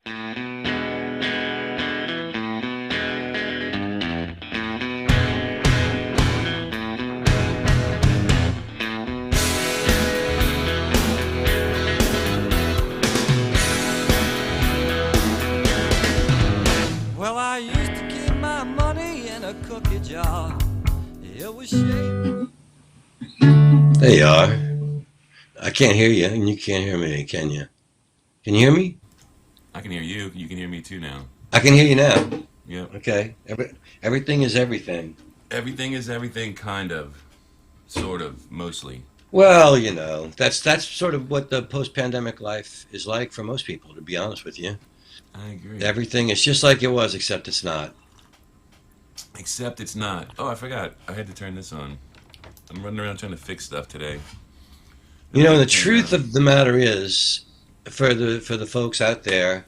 Well, I used to keep my money in a cookie jar. It was shaped. There you are. I can't hear you, and you can't hear me, can you? Can you hear me? I can hear you. You can hear me too now. I can hear you now. Yep. Okay. Everything is everything. Everything is everything, kind of, sort of, mostly. Well, that's sort of what the post-pandemic life is like for most people, to be honest with you. I agree. Everything is just like it was, except it's not. Except it's not. Oh, I forgot. I had to turn this on. I'm running around trying to fix stuff today. You And know, I the turned truth down. of the matter is, for the folks out there,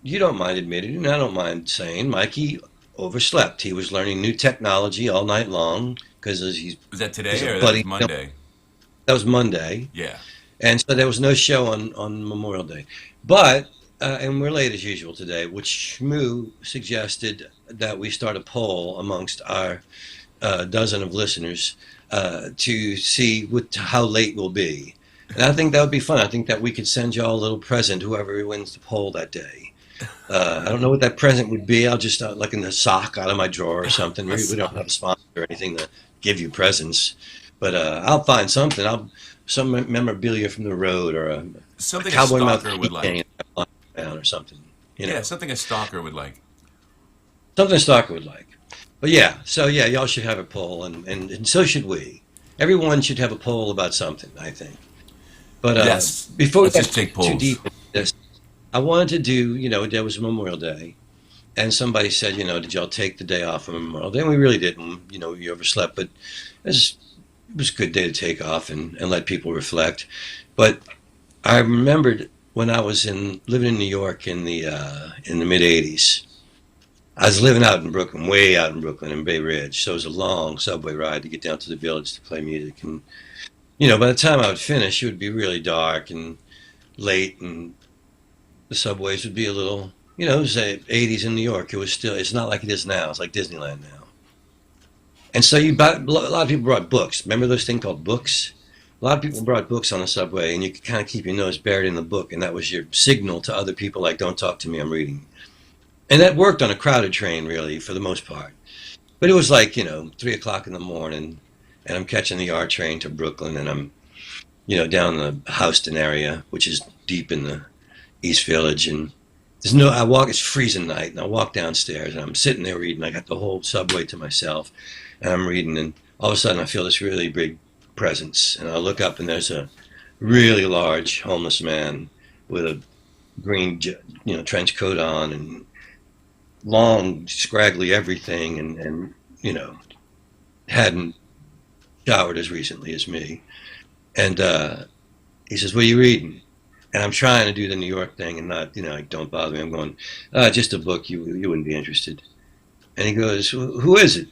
you don't mind admitting, and I don't mind saying, Mikey overslept. He was learning new technology all night long because Was that he's today a or that was buddy. Monday? That was Monday, Yeah. and so there was no show on Memorial Day. But and we're late as usual today, which Shmoo suggested that we start a poll amongst our dozen of listeners to see how late we'll be. And I think that would be fun. I think that we could send y'all a little present, whoever wins the poll that day. I don't know what that present would be. I'll just like in a sock out of my drawer or something. A We don't have a sock. sponsor or anything to give you presents, but I'll find something. Some memorabilia from the road or a Something a cowboy mouth stalker would keychain like. down or something. You Yeah, know, something a stalker would like. something Stalker would like. But yeah, so yeah, y'all should have a poll, and so should we. Everyone should have a poll about something, I think. But Yes. before we Let's get just take too polls. deep into this, I wanted to do, there was Memorial Day, and somebody said, did y'all take the day off on Memorial Day? And we really didn't. We overslept, but it was a good day to take off and let people reflect. But I remembered when I was living in New York in the mid '80s. I was living out in Brooklyn, way out in Brooklyn in Bay Ridge. So it was a long subway ride to get down to the village to play music. And, by the time I would finish, it would be really dark and late, and the subways would be a little, it was the '80s in New York. It's not like it is now. It's like Disneyland now. And so a lot of people brought books. Remember those things called books? A lot of people brought books on the subway, and you could kind of keep your nose buried in the book, and that was your signal to other people, like, don't talk to me, I'm reading. And that worked on a crowded train, really, for the most part. But it was like, 3 o'clock in the morning, and I'm catching the R train to Brooklyn, and I'm, down the Houston area, which is deep in the East Village. And it's freezing night, and I walk downstairs, and I'm sitting there reading. I got the whole subway to myself, and I'm reading, and all of a sudden I feel this really big presence. And I look up, and there's a really large homeless man with a green, trench coat on, and long, scraggly everything, and hadn't showered as recently as me. And he says, "What are you reading?" And I'm trying to do the New York thing and not, like, don't bother me. I'm going, just a book. You wouldn't be interested. And he goes, "Who is it?"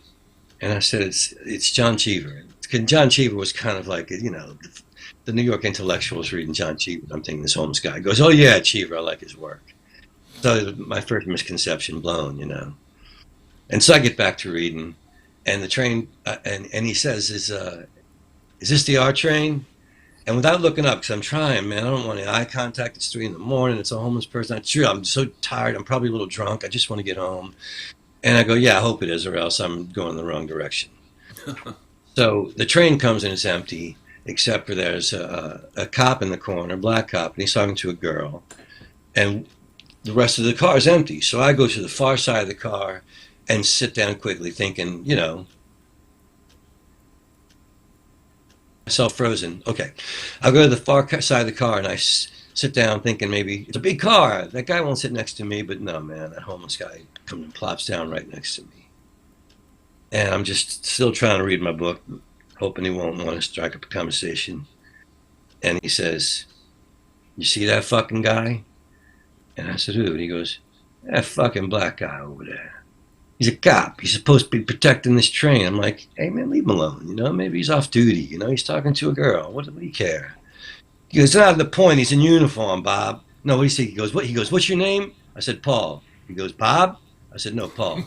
And I said, "It's John Cheever." And John Cheever was kind of like, the New York intellectuals reading John Cheever. I'm thinking this homeless guy goes, "Oh yeah, Cheever. I like his work." So my first misconception blown. And so I get back to reading, and the train, and he says, "Is this the R train?" And without looking up, because I'm trying, man, I don't want any eye contact. It's 3 in the morning. It's a homeless person. It's true. I'm so tired. I'm probably a little drunk. I just want to get home. And I go, "Yeah, I hope it is, or else I'm going the wrong direction." So the train comes and it's empty, except for there's a cop in the corner, a black cop, and he's talking to a girl. And the rest of the car is empty. So I go to the far side of the car and sit down quickly, thinking, myself frozen. Okay. I'll go to the far side of the car and I sit down thinking maybe it's a big car. That guy won't sit next to me, but no, man, that homeless guy comes and plops down right next to me. And I'm just still trying to read my book, hoping he won't want to strike up a conversation. And he says, "You see that fucking guy?" And I said, "Who?" And he goes, "That fucking black guy over there. He's a cop. He's supposed to be protecting this train." I'm like, "Hey, man, leave him alone. Maybe he's off duty. He's talking to a girl. What do you care?" He goes, "It's not the point. He's in uniform, Bob." No, what do you say? He goes, "What?" He goes, "What's your name?" I said, Paul. He goes, Bob? I said, no, Paul.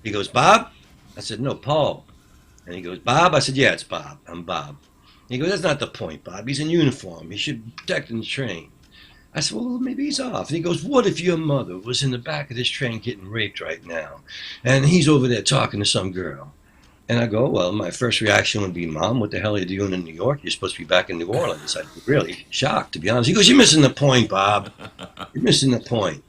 He goes, Bob? I said, no, Paul. And he goes, Bob? I said, yeah, it's Bob. I'm Bob. He goes, that's not the point, Bob. He's in uniform. He should protect and train. I said, well, maybe he's off. And he goes, what if your mother was in the back of this train getting raped right now? And he's over there talking to some girl. And I go, well, my first reaction would be, Mom, what the hell are you doing in New York? You're supposed to be back in New Orleans. I'd be really shocked, to be honest. He goes, you're missing the point, Bob. You're missing the point.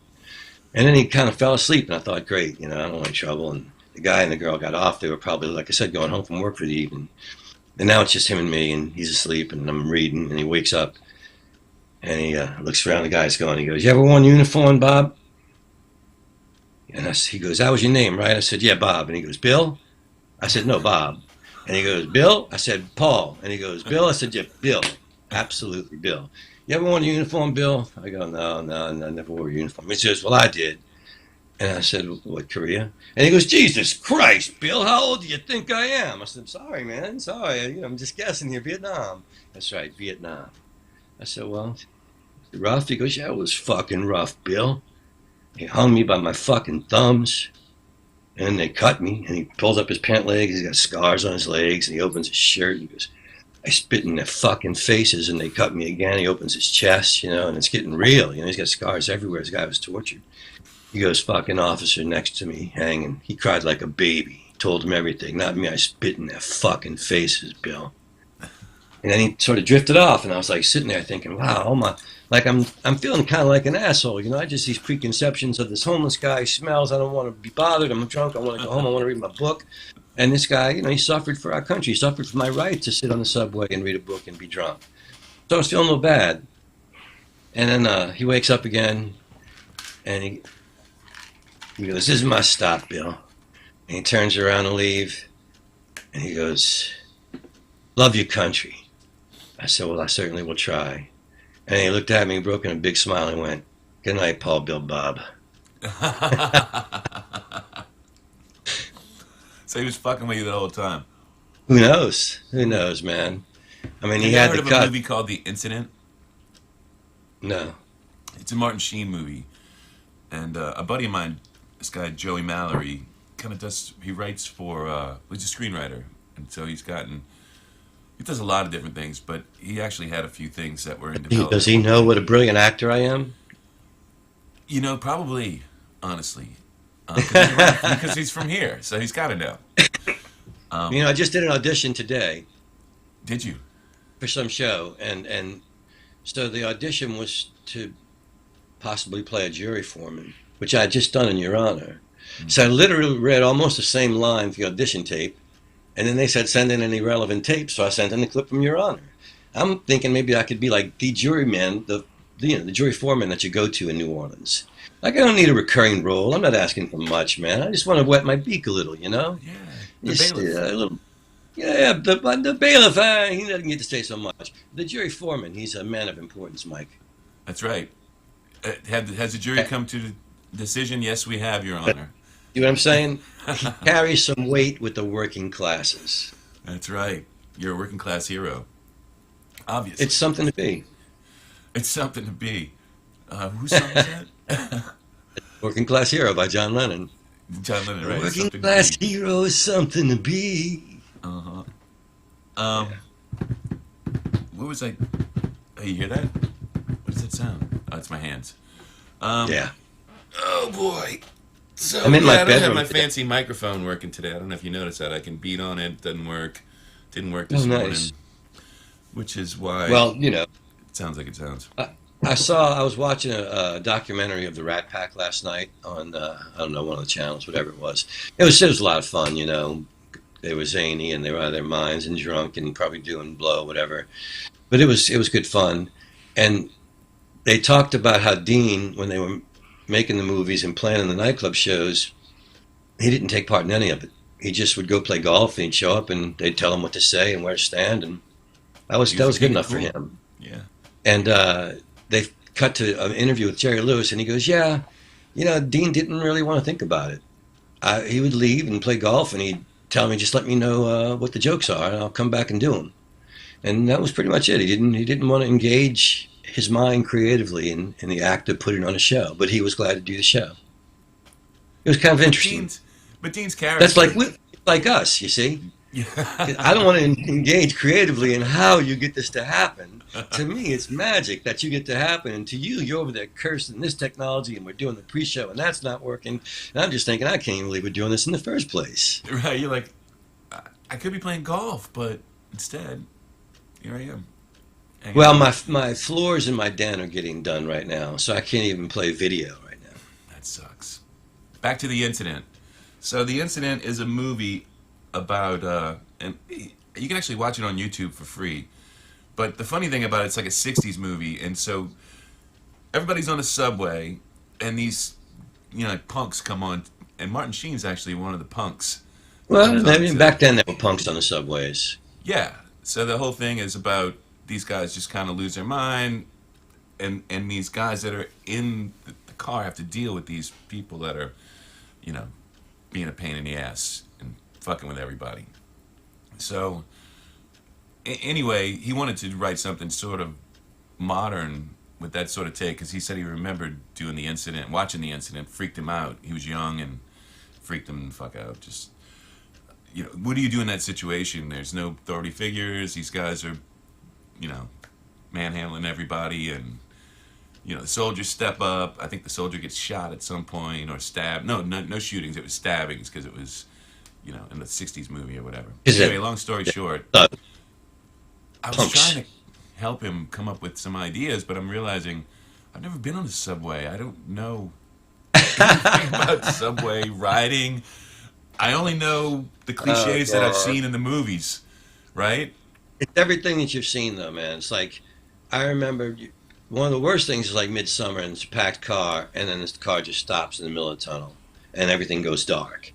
And then he kind of fell asleep, and I thought, great, I don't want trouble. And the guy and the girl got off. They were probably, like I said, going home from work for the evening. And now it's just him and me, and he's asleep, and I'm reading, and he wakes up, and he looks around, the guy's going, he goes, you ever worn uniform, Bob? And he goes, that was your name, right? I said, yeah, Bob. And he goes, Bill? I said, no, Bob. And he goes, Bill? I said, Paul. And he goes, Bill? I said, yeah, Bill. Absolutely, Bill. You ever worn a uniform, Bill? I go, no, I never wore a uniform. He says, well, I did. And I said, what, Korea? And he goes, Jesus Christ, Bill, how old do you think I am? I said, sorry, man, sorry. I'm just guessing here, Vietnam. That's right, Vietnam. I said, well, rough? He goes, yeah, it was fucking rough, Bill. He hung me by my fucking thumbs. And they cut me, and he pulls up his pant legs. He's got scars on his legs, and he opens his shirt. And he goes, I spit in their fucking faces, and they cut me again. He opens his chest, and it's getting real. He's got scars everywhere. This guy was tortured. He goes, fucking officer next to me, hanging. He cried like a baby. Told him everything. Not me. I spit in their fucking faces, Bill. And then he sort of drifted off, and I was like sitting there thinking, wow, I'm feeling kind of like an asshole, I just these preconceptions of this homeless guy, smells, I don't want to be bothered, I'm drunk, I want to go home, I want to read my book. And this guy, he suffered for our country, he suffered for my right to sit on the subway and read a book and be drunk. So I was feeling a little bad. And then he wakes up again, and he goes, this is my stop, Bill. And he turns around to leave, and he goes, love your country. I said, well, I certainly will try. And he looked at me, broke in a big smile, and went, good night, Paul, Bill, Bob. So he was fucking with you the whole time. Who knows? Who knows, man? I mean, he had heard to of a cut. movie called The Incident? No. It's a Martin Sheen movie. And a buddy of mine, this guy Joey Mallory, he writes for, he's a screenwriter. And so he does a lot of different things, but he actually had a few things that were in development. Does he know what a brilliant actor I am? Probably, honestly. Because he's from here, so he's got to know. I just did an audition today. Did you? For some show, and so the audition was to possibly play a jury foreman, which I had just done in Your Honor. Mm-hmm. So I literally read almost the same line for the audition tape, and then they said, send in any relevant tapes, so I sent in a clip from Your Honor. I'm thinking maybe I could be like the juryman, the jury foreman that you go to in New Orleans. Like, I don't need a recurring role. I'm not asking for much, man. I just want to wet my beak a little, Yeah, just, a little. Yeah, the bailiff, he doesn't get to say so much. The jury foreman, he's a man of importance, Mike. That's right. Has the jury come to the decision? Yes, we have, Your Honor. You know what I'm saying? He carries some weight with the working classes. That's right. You're a working class hero. Obviously. It's something to be. It's something to be. Whose song is that? Working Class Hero by John Lennon. John Lennon, right? Working Class Hero is something to be. Uh-huh. What was I... Oh, you hear that? What does that sound? Oh, it's my hands. Yeah. Oh, boy. So I'm in my I don't have bedroom my today. fancy microphone working today. I don't know if you noticed that. I can beat on it. Doesn't work. Didn't work Oh, this nice. morning. Which is why... Well, It sounds like it sounds. I was watching a documentary of the Rat Pack last night on, I don't know, one of the channels, whatever it was. It was a lot of fun, They were zany and they were out of their minds and drunk and probably doing blow, whatever. But it was good fun. And they talked about how Dean, when they were making the movies and planning the nightclub shows, he didn't take part in any of it. He just would go play golf and he'd show up and they'd tell him what to say and where to stand, and that was good enough for him. Yeah. And they cut to an interview with Jerry Lewis, and he goes, yeah, Dean didn't really want to think about it. He would leave and play golf, and he'd tell me, just let me know what the jokes are, and I'll come back and do them. And that was pretty much it. He didn't want to engage his mind creatively in the act of putting on a show. But he was glad to do the show. It was kind of But interesting. Dean's That's character. like us, you see. I Yeah. don't want to engage creatively in how you get this to happen. To me, it's magic that you get to happen, and to you, you're over there cursing this technology, and we're doing the pre-show, and that's not working. And I'm just thinking, I can't even believe we're doing this in the first place. Right. You're like, I could be playing golf, but instead, here I am, hanging Well, out. my floors in my den are getting done right now, so I can't even play video right now. That sucks. Back to the incident. So the incident is a movie about, and you can actually watch it on YouTube for free. But the funny thing about it, it's like a '60s movie, and so everybody's on a subway, and these, like punks come on, and Martin Sheen's actually one of the punks that comes Well, I on mean, to, back then there were punks on the subways. yeah. So the whole thing is about these guys just kind of lose their mind, and these guys that are in the car have to deal with these people that are, you know, being a pain in the ass and fucking with everybody. So anyway, he wanted to write something sort of modern with that sort of take because he said he remembered doing the incident, watching the incident, freaked him out. He was young and freaked him the fuck out. Just, what do you do in that situation? There's no authority figures. These guys are, you know, manhandling everybody, and the soldiers step up. I think the soldier gets shot at some point or stabbed. No shootings. It was stabbings because it was, in the '60s movie or whatever. Is Anyway, it long story short, uh, I was punks? trying to help him come up with some ideas, but I'm realizing I've never been on a subway. I don't know anything about subway riding. I only know the Oh cliches that I've God. seen in the movies, right? It's everything that you've seen, though, man. It's like I remember one of the worst things is like midsummer and it's a packed car, and then this car just stops in the middle of the tunnel, and everything goes dark,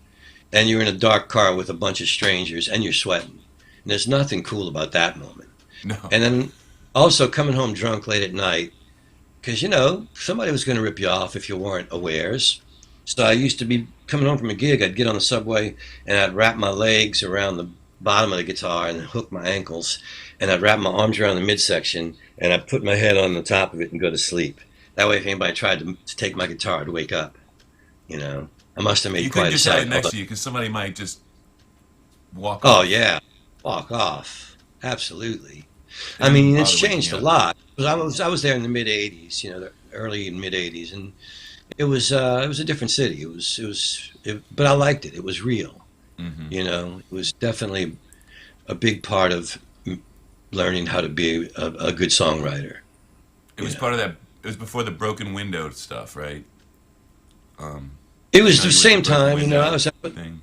and you're in a dark car with a bunch of strangers, and you're sweating. And there's nothing cool about that moment. No. And then also coming home drunk late at night, because somebody was going to rip you off if you weren't awares. So I used to be coming home from a gig. I'd get on the subway and I'd wrap my legs around the bottom of the guitar and hook my ankles, and I'd wrap my arms around the midsection and I'd put my head on the top of it and go to sleep. That way, if anybody tried to take my guitar, I'd wake up. I must have You made couldn't quite a just have it sight. next to you because somebody might just walk Oh off. yeah, walk off. Absolutely. They I don't even mean, it's bother waking changed you a up. lot. 'Cause I was there in the mid '80s, the early and mid '80s, and it was a different city. But I liked it. It was real. Hmm. It was definitely a big part of learning how to be a good songwriter. It You was know, part of that. It was before the broken window stuff, right? Um, it was the you with the same broken time. I window was thing.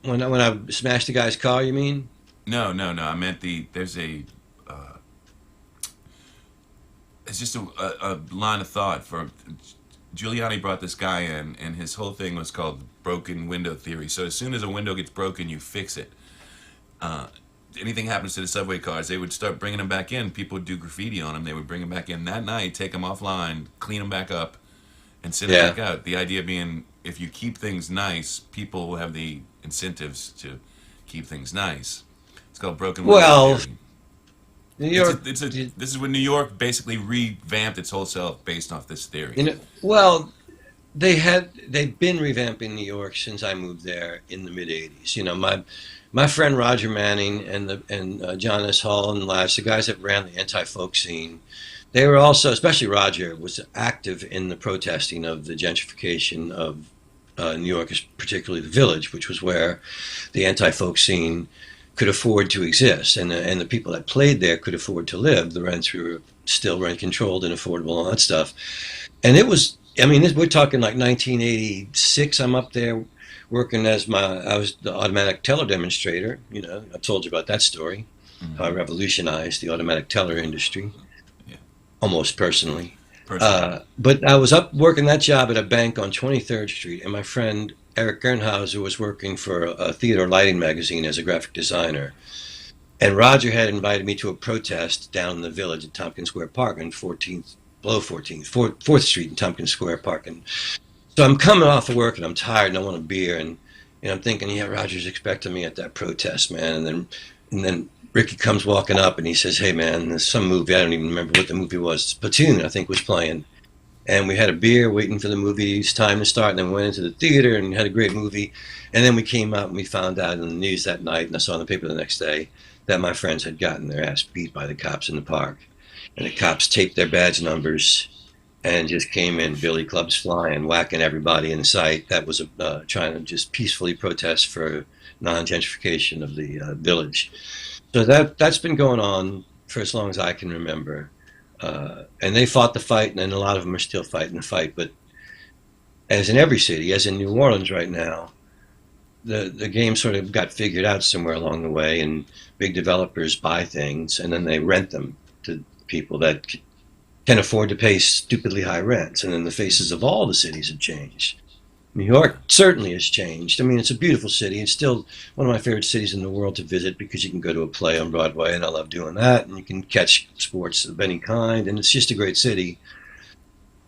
when I smashed the guy's car. You mean? No, no, no. I meant there's a. Uh, it's just a line of thought for. Giuliani brought this guy in, and his whole thing was called broken window theory. So as soon as a window gets broken, you fix it. Uh, Anything happens to the subway cars, they would start bringing them back in. People would do graffiti on them. They would bring them back in that night, take them offline, clean them back up, and send them Yeah. back out. The idea being, if you keep things nice, people will have the incentives to keep things nice. It's called broken window Well, theory. New It's a, York. it's a, this is when New York basically revamped its whole self based off this theory. Well, they've been revamping New York since I moved there in the mid '80s. My friend Roger Manning and John S. Hall and Lash, the guys that ran the anti-folk scene, they were also, especially Roger, was active in the protesting of the gentrification of New York, particularly the Village, which was where the anti-folk scene could afford to exist, and the people that played there could afford to live. The rents were still rent controlled and affordable, all that stuff. And it was, I mean, we're talking like 1986. I'm up there working I was the automatic teller demonstrator. I told you about that story, how I Hmm. revolutionized the automatic teller industry, Yeah, almost personally. personally. But I was up working that job at a bank on 23rd Street, and my friend Eric Gernhauser was working for a theater lighting magazine as a graphic designer. And Roger had invited me to a protest down in the Village at Tompkins Square Park on 14th, below 14th, 4th Street in Tompkins Square Park. And so I'm coming off of work and I'm tired and I want a beer. And I'm thinking, yeah, Roger's expecting me at that protest, man. And then Ricky comes walking up and he says, "Hey man, there's some movie. I don't even remember what the movie was. Platoon, I think, was playing." And we had a beer waiting for the movie's time to start, and then we went into the theater and had a great movie. And then we came out and we found out in the news that night, and I saw in the paper the next day, that my friends had gotten their ass beat by the cops in the park. And the cops taped their badge numbers and just came in, billy clubs flying, whacking everybody in sight that was trying to just peacefully protest for non-gentrification of the village. So that's been going on for as long as I can remember. And they fought the fight, and a lot of them are still fighting the fight. But as in every city, as in New Orleans right now, the game sort of got figured out somewhere along the way, and big developers buy things, and then they rent them to people that can afford to pay stupidly high rents. And then the faces of all the cities have changed. New York certainly has changed. I mean, it's a beautiful city. It's still one of my favorite cities in the world to visit because you can go to a play on Broadway, and I love doing that, and you can catch sports of any kind, and it's just a great city.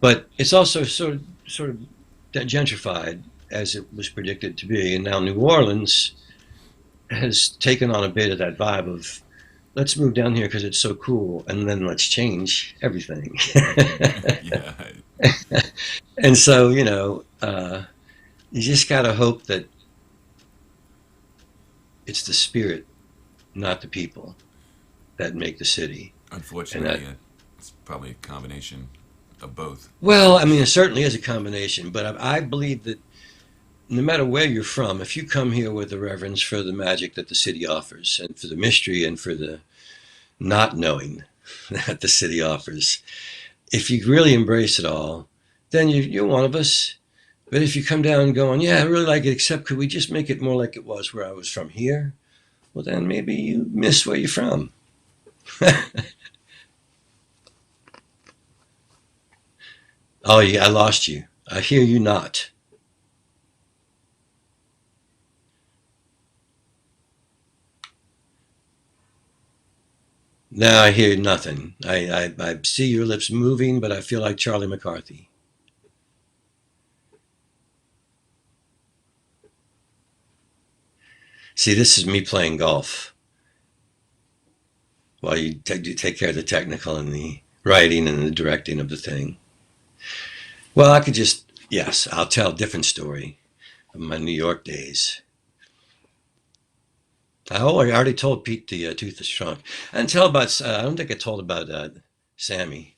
But it's also sort of gentrified, as it was predicted to be. And now New Orleans has taken on a bit of that vibe of, let's move down here because it's so cool, and then let's change everything. Yeah. And so, you just got to hope that it's the spirit, not the people, that make the city. Unfortunately, it's probably a combination of both. Well, I mean, it certainly is a combination, but I believe that no matter where you're from, if you come here with a reverence for the magic that the city offers, and for the mystery, and for the not knowing that the city offers, if you really embrace it all, then you're one of us. But if you come down going, yeah, I really like it, except could we just make it more like it was where I was from here? Well, then maybe you miss where you're from. Oh, yeah, I lost you. I hear you not. Now I hear nothing. I see your lips moving, but I feel like Charlie McCarthy. See, this is me playing golf while you take care of the technical and the writing and the directing of the thing. Well, I could just, yes, I'll tell a different story of my New York days. I already told Pete the Toothless Trunk. I didn't tell about, I don't think I told about Sammy.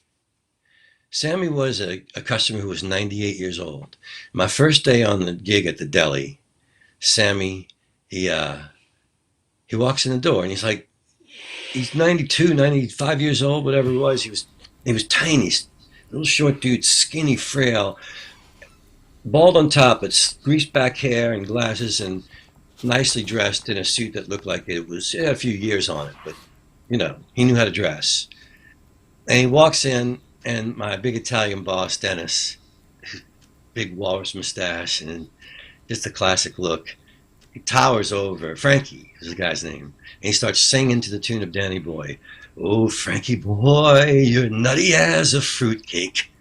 Sammy was a customer who was 98 years old. My first day on the gig at the deli, Sammy, he walks in the door and he's 92, 95 years old, whatever it was. He was tiny, little short dude, skinny, frail, bald on top, but greased back hair and glasses, and nicely dressed in a suit that looked like it was a few years on it, but he knew how to dress. And he walks in, and my big Italian boss, Dennis, big walrus mustache and just a classic look, he towers over. Frankie is the guy's name. And he starts singing to the tune of Danny Boy. Oh, Frankie boy, you're nutty as a fruitcake.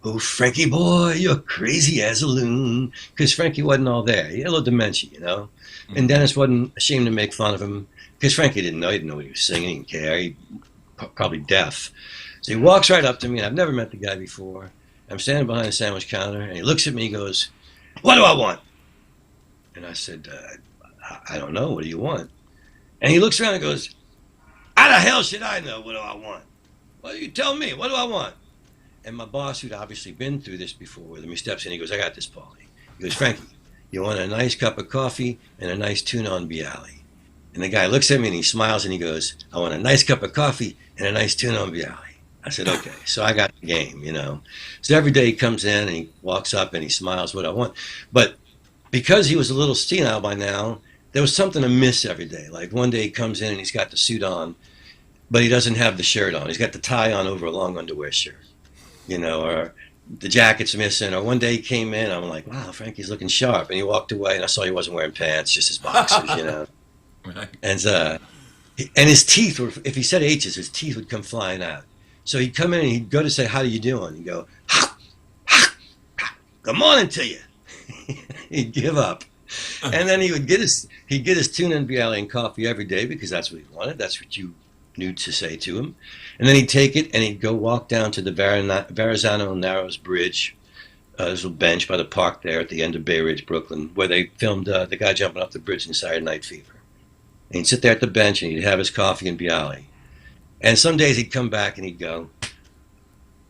Oh, Frankie boy, you're crazy as a loon. Because Frankie wasn't all there. He had a little dementia, And Dennis wasn't ashamed to make fun of him. Because Frankie didn't know. He didn't know what he was singing. He didn't care. He probably deaf. So he walks right up to me, and I've never met the guy before. I'm standing behind the sandwich counter, and he looks at me and goes, "What do I want?" And I said, I don't know. What do you want? And he looks around and goes, "How the hell should I know? What do I want? Well, you tell me. What do I want?" And my boss, who'd obviously been through this before with him, he steps in. He goes, "I got this, Paulie." He goes, "Frankie, you want a nice cup of coffee and a nice tuna on Bialy?" And the guy looks at me and he smiles and he goes, "I want a nice cup of coffee and a nice tuna on Bialy." I said, "Okay." So I got the game, So every day he comes in and he walks up and he smiles, "What I want." But because he was a little senile by now, there was something amiss every day. Like one day he comes in and he's got the suit on, but he doesn't have the shirt on. He's got the tie on over a long underwear shirt, or the jacket's missing. Or one day he came in, I'm like, "Wow, Frankie's looking sharp." And he walked away and I saw he wasn't wearing pants, just his boxers, Right. And his teeth were, if he said H's, his teeth would come flying out. So he'd come in and he'd go to say, "How you doing?" He'd go, "Ha, ha, ha, good morning to you." He'd give up. And then he'd get his tuna and bialy and coffee every day because that's what he wanted. That's what you knew to say to him. And then he'd take it and he'd go walk down to the Verrazano Narrows Bridge. There's a bench by the park there at the end of Bay Ridge, Brooklyn, where they filmed the guy jumping off the bridge in Saturday Night Fever. And he'd sit there at the bench and he'd have his coffee and bialy. And some days he'd come back and he'd go,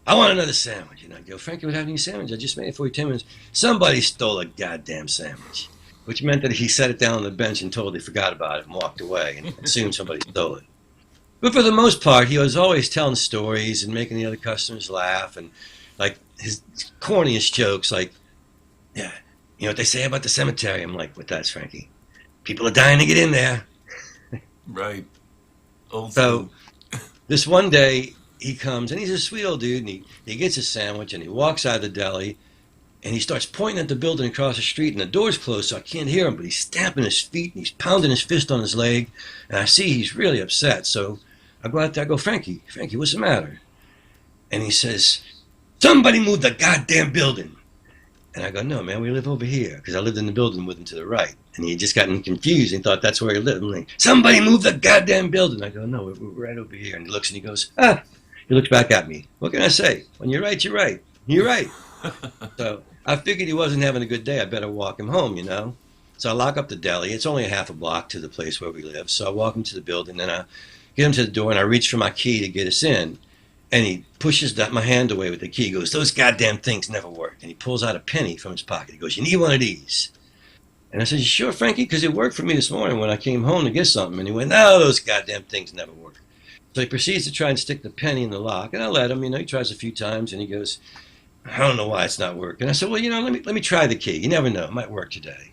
I want another sandwich. And I'd go, Frankie, what happened to your sandwich? I just made it for you 10 minutes. Somebody stole a goddamn sandwich, which meant that he set it down on the bench and totally forgot about it and walked away and assumed somebody stole it. But for the most part, he was always telling stories and making the other customers laugh. And like his corniest jokes, like, yeah, you know what they say about the cemetery? I'm like, what that's, Frankie? People are dying to get in there. Right. Old So this one day he comes and he's a sweet old dude and he gets a sandwich and he walks out of the deli and he starts pointing at the building across the street and the door's closed so I can't hear him, but he's stamping his feet and he's pounding his fist on his leg and I see he's really upset. So I go out there, I go, Frankie, what's the matter? And he says, somebody moved the goddamn building. And I go, no, man, we live over here because I lived in the building with him to the right. And he had just gotten confused and thought that's where he lived. I'm like, somebody moved the goddamn building. I go, no, we're right over here. And he looks and he goes, ah. He looks back at me. What can I say? When you're right, you're right. You're right. So I figured he wasn't having a good day. I better walk him home, you know. So I lock up the deli. It's only a half a block to the place where we live. So I walk him to the building and I get him to the door and I reach for my key to get us in. And he pushes my hand away with the key. He goes, those goddamn things never work. And he pulls out a penny from his pocket. He goes, you need one of these. And I said, you sure, Frankie? Because it worked for me this morning when I came home to get something. And he went, no, those goddamn things never work. So he proceeds to try and stick the penny in the lock. And I let him, you know, he tries a few times. And he goes, I don't know why it's not working. I said, well, you know, let me try the key. You never know. It might work today.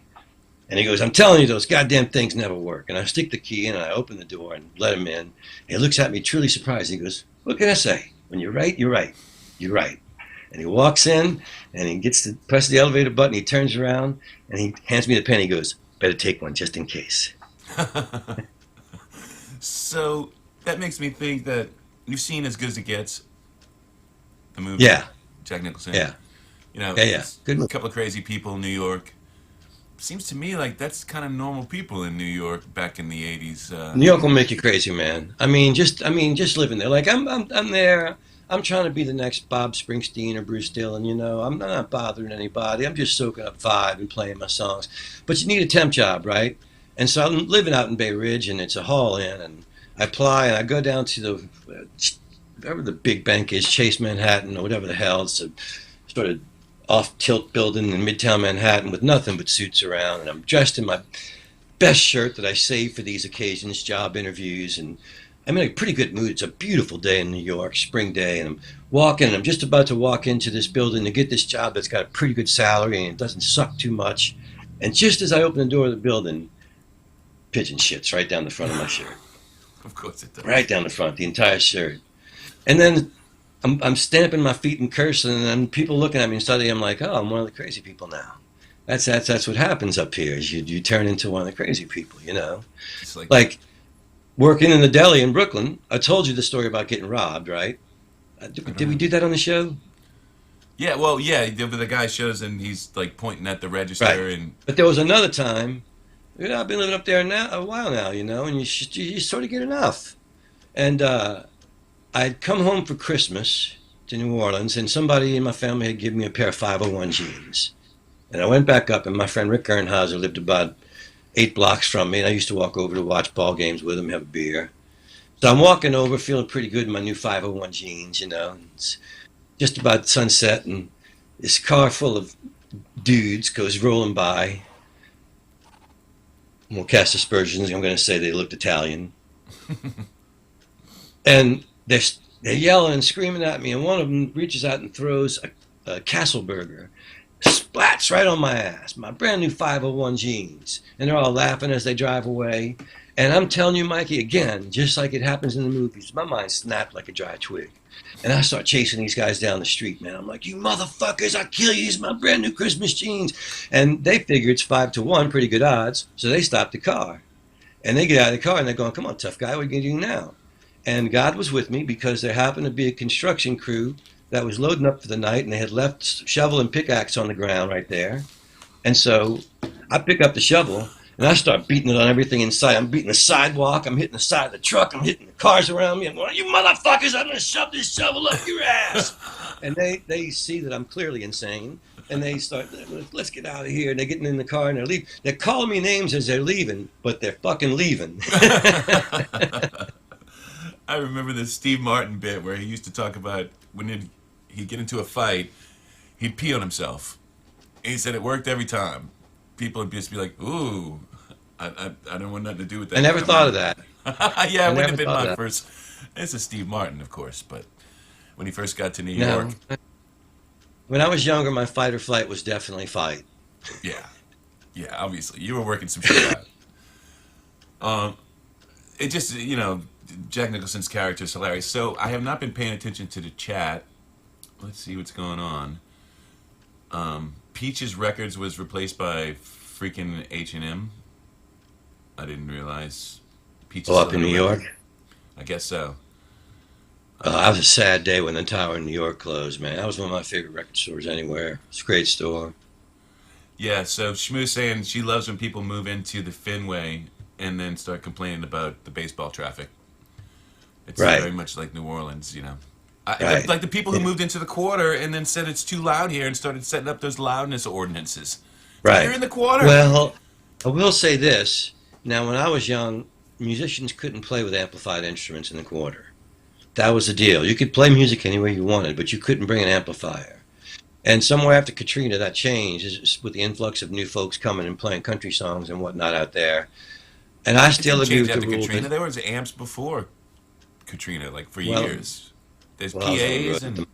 And he goes, I'm telling you, those goddamn things never work. And I stick the key in and I open the door and let him in. And he looks at me truly surprised. He goes, what can I say? When you're right, you're right. You're right. And he walks in and he gets to press the elevator button. He turns around and he hands me the pen. He goes, better take one just in case. So that makes me think that you've seen As Good as It Gets, the movie. Yeah. Jack Nicholson. Yeah. You know, Yeah. Good a movie. couple of crazy people in New York. Seems to me like that's kind of normal people in New York back in the 80s. New York will make you crazy, man. I mean, just living there. Like I'm there. I'm trying to be the next Bob Springsteen or Bruce Dillon. You know, I'm not bothering anybody. I'm just soaking up vibe and playing my songs. But you need a temp job, right? And so I'm living out in Bay Ridge, and it's a haul in, and I apply, and I go down to the whatever the big bank is, Chase Manhattan or whatever the hell. It's a sort of off-tilt building in Midtown Manhattan with nothing but suits around, and I'm dressed in my best shirt that I save for these occasions, job interviews, and I'm in a pretty good mood. It's a beautiful day in New York, spring day, and I'm walking, and I'm just about to walk into this building to get this job that's got a pretty good salary and it doesn't suck too much. And just as I open the door of the building, pigeon shits right down the front of my shirt. Of course it does. Right down the front, the entire shirt. And then I'm stamping my feet and cursing, and then people looking at me and suddenly I'm like, oh, I'm one of the crazy people now. That's what happens up here is you turn into one of the crazy people, you know. It's Like working in the deli in Brooklyn. I told you the story about getting robbed, right? Did we do that on the show? Yeah, well, yeah, the guy shows and he's like pointing at the register Right. and But there was another time. You know, I've been living up there now a while now, you know, and you sort of get enough. And I'd come home for Christmas to New Orleans, and somebody in my family had given me a pair of 501 jeans. And I went back up, and my friend Rick Ernhauser lived about 8 blocks from me, and I used to walk over to watch ball games with him, have a beer. So I'm walking over, feeling pretty good in my new 501 jeans, you know. It's just about sunset, and this car full of dudes goes rolling by. We'll cast aspersions. I'm going to say they looked Italian. And they're yelling and screaming at me, and one of them reaches out and throws a Castle burger, splats right on my ass, my brand new 501 jeans. And they're all laughing as they drive away. And I'm telling you, Mikey, again, just like it happens in the movies, my mind snapped like a dry twig. And I start chasing these guys down the street, man. I'm like, you motherfuckers, I'll kill you. These are my brand new Christmas jeans. And they figure it's 5-1, pretty good odds. So they stop the car. And they get out of the car and they're going, come on, tough guy, what are you going to do now? And God was with me because there happened to be a construction crew that was loading up for the night, and they had left shovel and pickaxe on the ground right there. And so I pick up the shovel and I start beating it on everything inside. I'm beating the sidewalk. I'm hitting the side of the truck. I'm hitting the cars around me. I'm going, you motherfuckers, I'm going to shove this shovel up your ass. And they see that I'm clearly insane. And they start, let's get out of here. And they're getting in the car and they're leaving. They're calling me names as they're leaving, but they're fucking leaving. I remember this Steve Martin bit where he used to talk about when he'd get into a fight, he'd pee on himself. He said it worked every time. People would just be like, ooh, I don't want nothing to do with that. I never thought of that. Yeah, I it wouldn't never have been thought of my that. first. This is Steve Martin, of course, but when he first got to New No. York, When I was younger, my fight or flight was definitely fight. yeah, yeah, obviously. You were working some shit out. It just, Jack Nicholson's character is hilarious. So I have not been paying attention to the chat. Let's see what's going on. Peaches Records was replaced by freaking H&M. I didn't realize. Peaches Oh, up still in had New a York? record. I guess so. That was a sad day when the Tower in New York closed, man. That was one of my favorite record stores anywhere. It's a great store. Yeah, so Shmoo's saying she loves when people move into the Fenway and then start complaining about the baseball traffic. It's Right. very much like New Orleans, Right. Like the people who moved into the quarter and then said it's too loud here and started setting up those loudness ordinances. Right. You're in the quarter. Well, I will say this. Now, when I was young, musicians couldn't play with amplified instruments in the quarter. That was the deal. You could play music anywhere you wanted, but you couldn't bring an amplifier. And somewhere after Katrina, that changed with the influx of new folks coming and playing country songs and whatnot out there. And I It still didn't agree change with the after rule Katrina. that, There was amps before Katrina, like for well, years. There's well, I was on the PAs road. and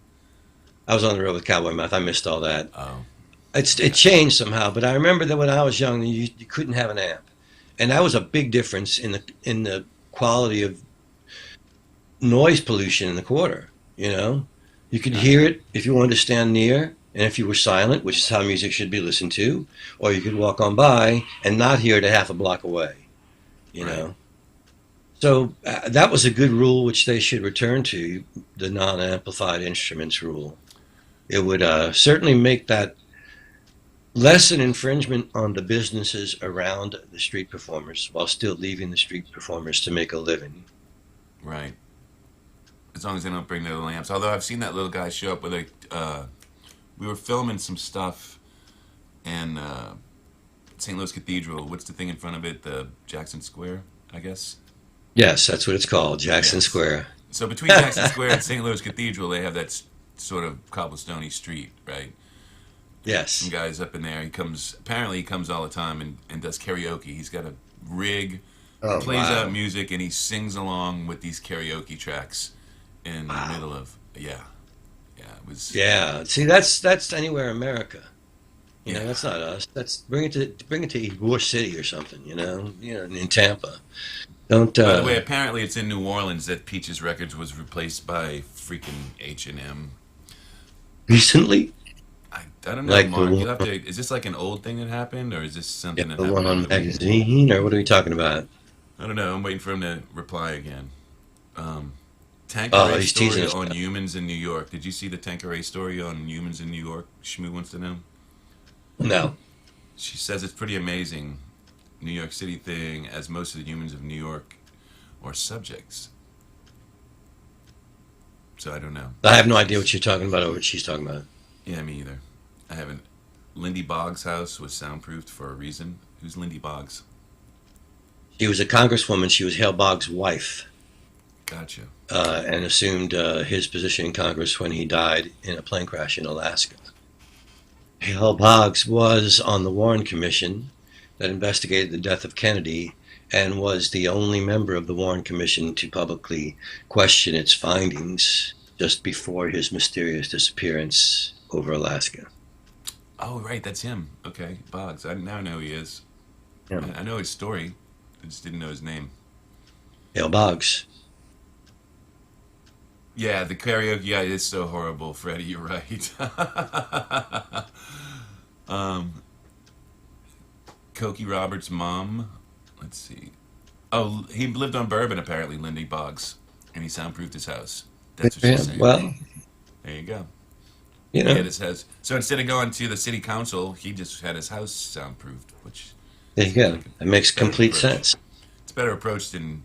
I was on the road with Cowboy Mouth. I missed all that. oh It changed somehow, but I remember that when I was young, you couldn't have an amp, and that was a big difference in the quality of noise pollution in the quarter. You could hear it if you wanted to stand near, and if you were silent, which is how music should be listened to, or you could walk on by and not hear it a half a block away. You Right. know, so that was a good rule, which they should return to, the non-amplified instruments rule. It would certainly make that less an infringement on the businesses around the street performers while still leaving the street performers to make a living. right. As long as they don't bring their lamps. Although I've seen that little guy show up with we were filming some stuff in St. Louis Cathedral. What's the thing in front of it? The Jackson Square, I guess. Yes, that's what it's called, Jackson Yes. Square. So between Jackson Square and St. Louis Cathedral, they have that sort of cobblestone street, right? Yes. Some guys up in there. Apparently he comes all the time and does karaoke. He's got a rig, Oh, plays wow. out music, and he sings along with these karaoke tracks in the middle of, yeah. It was, Yeah. See, that's anywhere in America. Yeah. That's not us. That's bring it to Ybor City or something. In Tampa. Don't. By the way, apparently it's in New Orleans that Peaches Records was replaced by freaking H&M. Recently, I don't know, like Mark. You'll have to. Is this like an old thing that happened, or is this something that the happened? one on over the weekend? magazine, or what are we talking about? I don't know. I'm waiting for him to reply again. Oh, Tanqueray he's story teasing us. on humans in New York. Did you see the Tanqueray story on humans in New York? Shmoo wants to know. No. She says it's pretty amazing, New York City thing, as most of the humans of New York are subjects. So I don't know. I have no idea what you're talking about or what she's talking about. Yeah, me either. I haven't. Lindy Boggs' house was soundproofed for a reason. Who's Lindy Boggs? She was a congresswoman. She was Hale Boggs' wife, Gotcha. and assumed his position in Congress when he died in a plane crash in Alaska. Hale Boggs was on the Warren Commission that investigated the death of Kennedy and was the only member of the Warren Commission to publicly question its findings just before his mysterious disappearance over Alaska. Oh, right, that's him. Okay, Boggs. I now know who he is. Yeah. I know his story. I just didn't know his name. Hale Boggs. Yeah, the karaoke guy is so horrible, Freddie. You're right. Cokie Roberts' mom. Let's see. Oh, he lived on Bourbon, apparently, Lindy Boggs. And he soundproofed his house. That's what she's saying. Well, There you go. You He had know, his house. So instead of going to the city council, he just had his house soundproofed, which there you seems go. like a It makes better complete approach. sense. It's a better approach than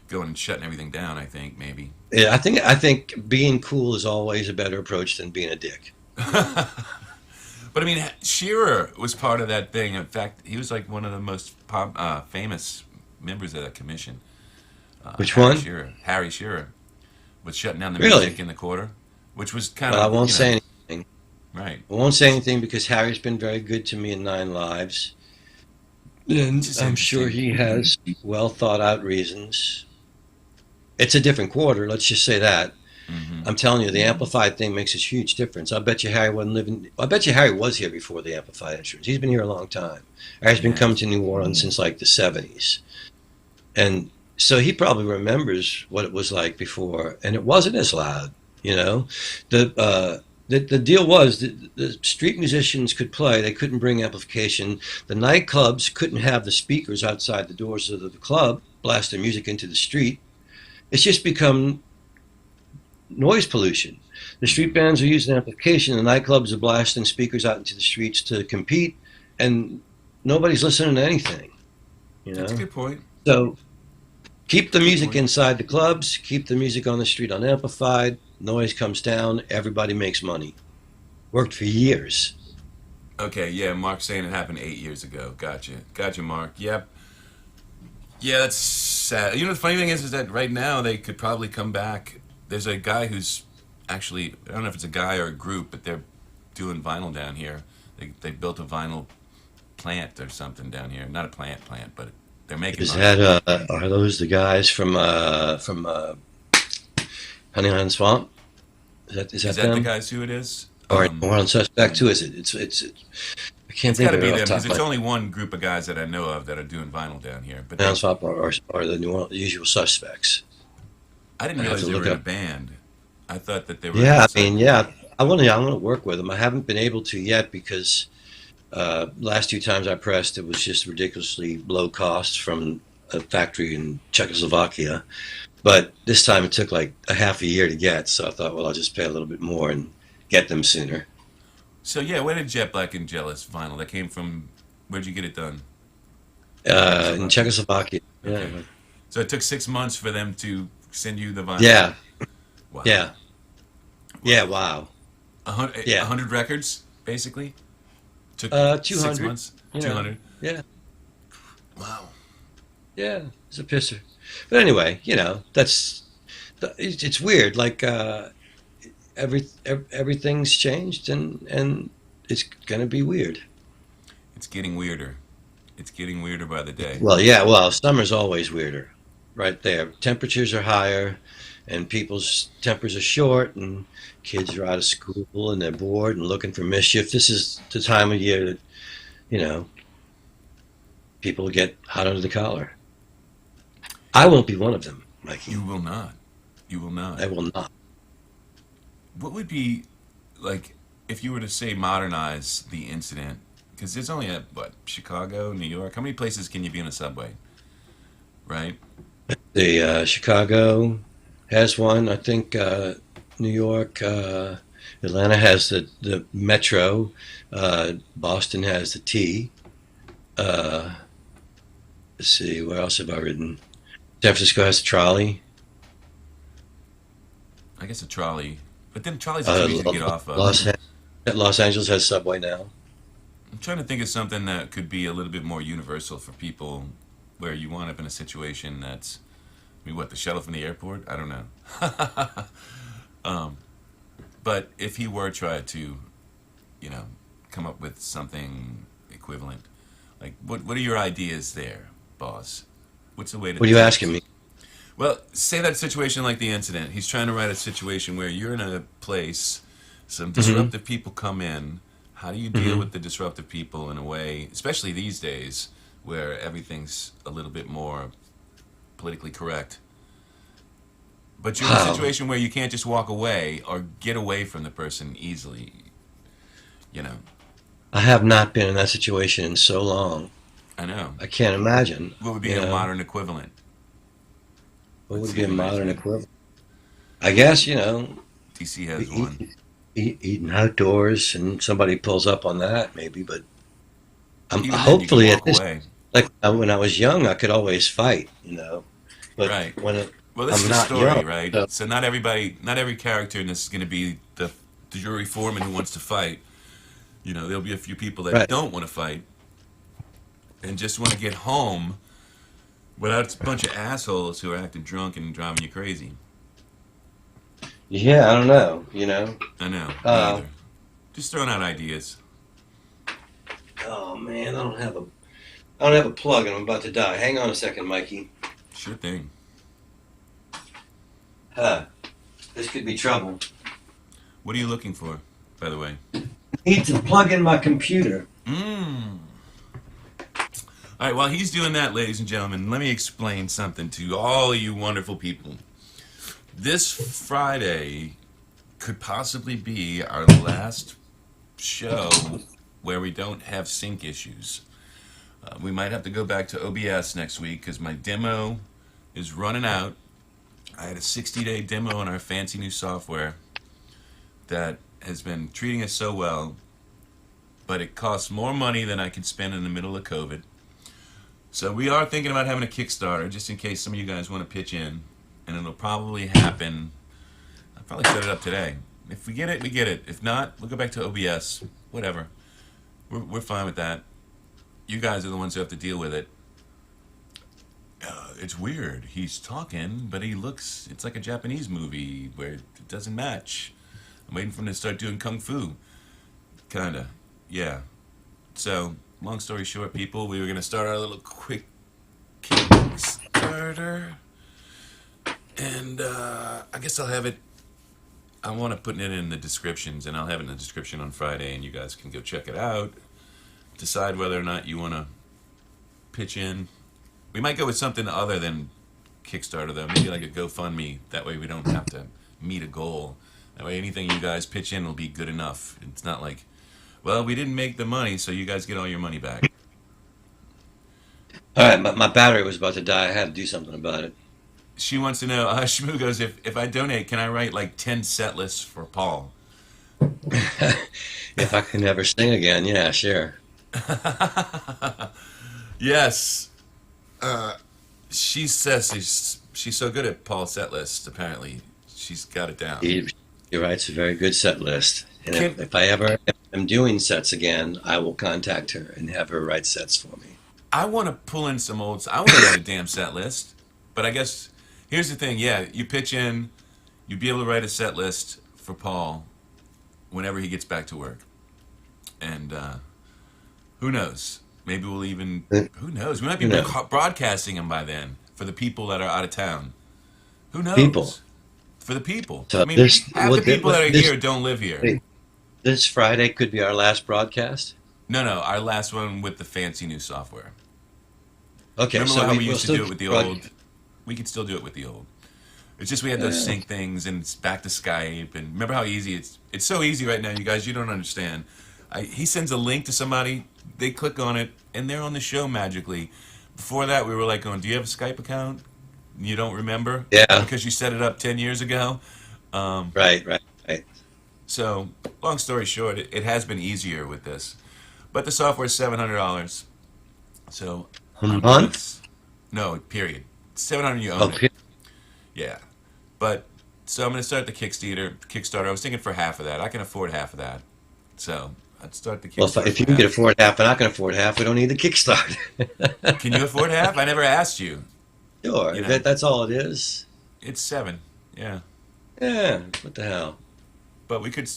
going and shutting everything down. I think maybe. Yeah, I think being cool is always a better approach than being a dick. But I mean, Shearer was part of that thing. In fact, he was like one of the most famous members of that commission. Which one? Harry Shearer, was shutting down the Really? music in the quarter, which was kind Well, I of won't say anything. right. I won't say anything because Harry's been very good to me in Nine Lives, Which and is I'm sure interesting. he has well thought out reasons. It's a different quarter, let's just say that. Hmm. I'm telling you, the amplified thing makes a huge difference. I bet you Harry wasn't living. I bet you Harry was here before the amplified instruments. He's been here a long time. Harry's been coming Yes. to New Orleans since like the '70s, and so he probably remembers what it was like before, and it wasn't as loud. You know, the deal was that the street musicians could play; they couldn't bring amplification. The nightclubs couldn't have the speakers outside the doors of the club blast their music into the street. It's just become noise pollution. The street bands are using amplification, the nightclubs are blasting speakers out into the streets to compete, and nobody's listening to anything. You That's a know, good point. so keep the That's a good music point. inside the clubs, keep the music on the street unamplified. Noise comes down, everybody makes money. Worked for years. Okay, yeah, Mark's saying it happened 8 years ago. Gotcha, Mark. Yep. Yeah, that's sad. You know, the funny thing is that right now they could probably come back. There's a guy who's actually, I don't know if it's a guy or a group, but they're doing vinyl down here. They built a vinyl plant or something down here. Not a plant, but they're making Is money. that are those the guys from Honey Island Swamp? Is Is that that the them? guys who it is? Or on Suspect? Who is it? I can't It's think got to of it be off them the top because of it's my only one group of guys that I know of that are doing vinyl down here. But head. Swamp or the New Orleans, the Usual Suspects. I didn't I have realize to they were look in a up. band. I thought that they were Yeah, I outside mean, the band. yeah, I want to work with them. I haven't been able to yet because last two times I pressed, it was just ridiculously low cost from a factory in Czechoslovakia. But this time it took like a half a year to get, so I thought, well, I'll just pay a little bit more and get them sooner. So yeah, where did Jet Black and Jealous vinyl? That came from. Where'd you get it done? In Czechoslovakia. Czechoslovakia, yeah, Okay. So it took 6 months for them to send you the vinyl. yeah, Wow. yeah, yeah. Wow. Wow, A yeah. hundred records, basically. Took Two 6 hundred. months. You Two know, hundred. yeah, Wow. yeah. It's a pisser. But anyway, that's it's weird. Like everything's changed, and it's gonna be weird. It's getting weirder. It's getting weirder by the day. Well, yeah. Well, summer's always weirder, right there. Temperatures are higher, and people's tempers are short, and kids are out of school and they're bored and looking for mischief. This is the time of year that you know people get hot under the collar. I won't be one of them, Mikey. You will not. You will not. I will not. What would be like if you were to say modernize the incident? Because there's only what, Chicago, New York. How many places can you be in a subway? Right. The Chicago has one. I think New York, Atlanta has the Metro. Boston has the T. Uh, let's see, where else have I ridden? San Francisco has the trolley. I guess a trolley, but then trolleys are too easy to get off of. Los, Los Angeles has subway now. I'm trying to think of something that could be a little bit more universal for people, where you wind up in a situation that's, I mean, what, the shuttle from the airport? I don't know. um, but if he were try to, you know, come up with something equivalent, like what are your ideas there, boss? What's the way to What are you do asking this? me? Well, say that situation like the incident. He's trying to write a situation where you're in a place, some Hmm. disruptive people come in. How do you deal Hmm. with the disruptive people in a way, especially these days, where everything's a little bit more politically correct? But you're in a Wow. situation where you can't just walk away or get away from the person easily. You know, I have not been in that situation in so long. I know. I can't imagine. What would be You a know, modern equivalent? what Let's would see be a who modern answers. equivalent? I guess DC has the one. eating outdoors, and somebody pulls up on that, maybe. But Even then, you can hopefully at walk this, away. like when I was young, I could always fight, But Right. when Well, this is I'm the not young, story, right? so, So not everybody, not every character in this is going to be the jury foreman who wants to fight. There'll be a few people that right? don't want to fight and just want to get home without a bunch of assholes who are acting drunk and driving you crazy. Yeah, I don't know. I know, me Uh, either. Just throwing out ideas. oh man, I don't have a plug, and I'm about to die. Hang on a second, Mikey. Sure thing. Huh? This could be trouble. What are you looking for, by the way? Need to plug in my computer. Mmm. All right, while he's doing that, ladies and gentlemen, let me explain something to all you wonderful people. This Friday could possibly be our last show where we don't have sync issues. We might have to go back to OBS next week because my demo is running out. I had a 60-day demo on our fancy new software that has been treating us so well, but it costs more money than I could spend in the middle of COVID. So we are thinking about having a Kickstarter just in case some of you guys want to pitch in, and it'll probably happen. I'll probably set it up today. If we get it, we get it. If not, we'll go back to OBS. Whatever. We're fine with that. You guys are the ones who have to deal with it. It's weird. He's talking, but it's like a Japanese movie where it doesn't match. I'm waiting for him to start doing kung fu. Kinda. Yeah. So, long story short, people, we were going to start our little quick Kickstarter. And I guess I'll have it. I want to put it in the descriptions, and I'll have it in the description on Friday, and you guys can go check it out. Decide whether or not you want to pitch in. We might go with something other than Kickstarter, though. Maybe like a GoFundMe. That way we don't have to meet a goal. That way anything you guys pitch in will be good enough. It's not like, well, we didn't make the money, so you guys get all your money back. All right, my battery was about to die. I had to do something about it. She wants to know, Shmoo goes, if I donate, can I write like 10 set lists for Paul? If I can never sing again, yeah, sure. Yes. She says she's so good at Paul's set lists, apparently. She's got it down. He writes a very good set list. And Can, if I ever am doing sets again, I will contact her and have her write sets for me. I want to pull in some old. I want to write a damn set list, but I guess here's the thing. Yeah, you pitch in, you'd be able to write a set list for Paul whenever he gets back to work, and who knows? Maybe we'll even. Who knows? We might be You know, broadcasting him by then for the people that are out of town. Who people. knows? For the people. I So mean, half the people that are this here don't live here. wait, this Friday could be our last broadcast. No, no, our last one with the fancy new software. Okay, Remember so how we we'll used to still do it with the old? We could still do it with the old. It's just we had those uh, sync things and it's back to Skype and remember how easy it's so easy right now, you guys. You don't understand. He sends a link to somebody, they click on it, and they're on the show magically. Before that, we were like, "going, do you have a Skype account? You don't remember yeah, because you set it up 10 years ago." Um, right. so, long story short, it has been easier with this, but the software is $700. So, A I'm gonna month? no period. 700, you Oh, own it. Yeah. But so I'm gonna start the Kickstarter. Kickstarter. I was thinking for half of that. I can afford half of that. So I'd start the well, Kickstarter if for you can get half. afford half and I can afford half, we don't need the Kickstarter. Can you afford half? I never asked you. Sure, You know, that's all it is. it's seven. Yeah. Yeah, what the hell? But we could,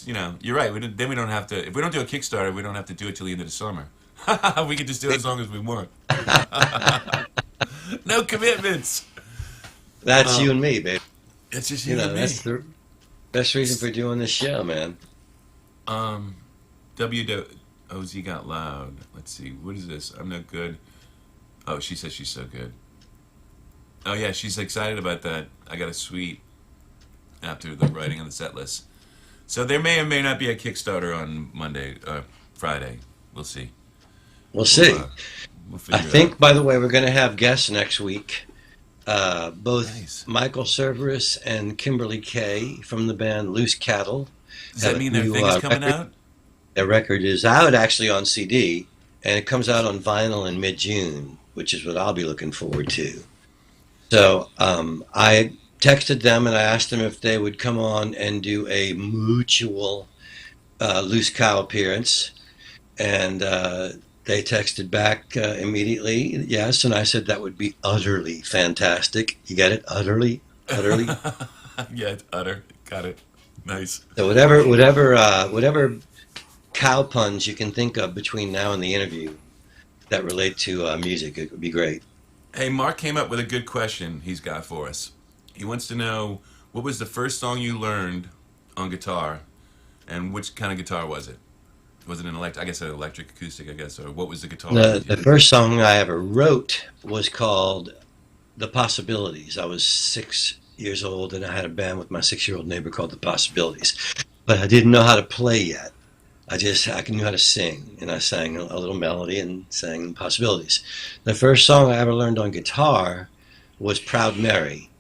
you're right. Then we don't have to. If we don't do a Kickstarter, we don't have to do it till the end of the summer. We could just do it as long as we want. No commitments. That's you Um, and me, baby. it's just you and That's me. the best reason for doing this show, man. Um, WOZ got loud. Let's see. What is this? I'm no good. Oh, she says she's so good. Oh yeah, she's excited about that. I got a suite after the writing on the set list. So there may or may not be a Kickstarter on Friday. We'll see. We'll We'll see. we'll I figure it out. think, by the way, we're going to have guests next week. Both Nice. Michael Cerverus and Kimberly Kay from the band Loose Cattle Does have that a mean their new thing is coming record. out? Their record is out actually on CD, and it comes out on vinyl in mid-June, which is what I'll be looking forward to. So I texted them and I asked them if they would come on and do a mutual Loose Cow appearance, and they texted back immediately, yes, and I said that would be utterly fantastic. You get it? Utterly, utterly. Yeah, it's utter. Got it. Nice. So whatever cow puns you can think of between now and the interview that relate to music, it would be great. Hey, Mark came up with a good question he's got for us. He wants to know what was the first song you learned on guitar, and which kind of guitar was it? Was it an electric? I guess an electric acoustic. I guess, or what was the guitar The that the you? first song I ever wrote was called "The Possibilities." I was 6 years old, and I had a band with my 6-year-old neighbor called The Possibilities, but I didn't know how to play yet. I knew how to sing, and I sang a little melody and sang Possibilities. The first song I ever learned on guitar was "Proud Mary,"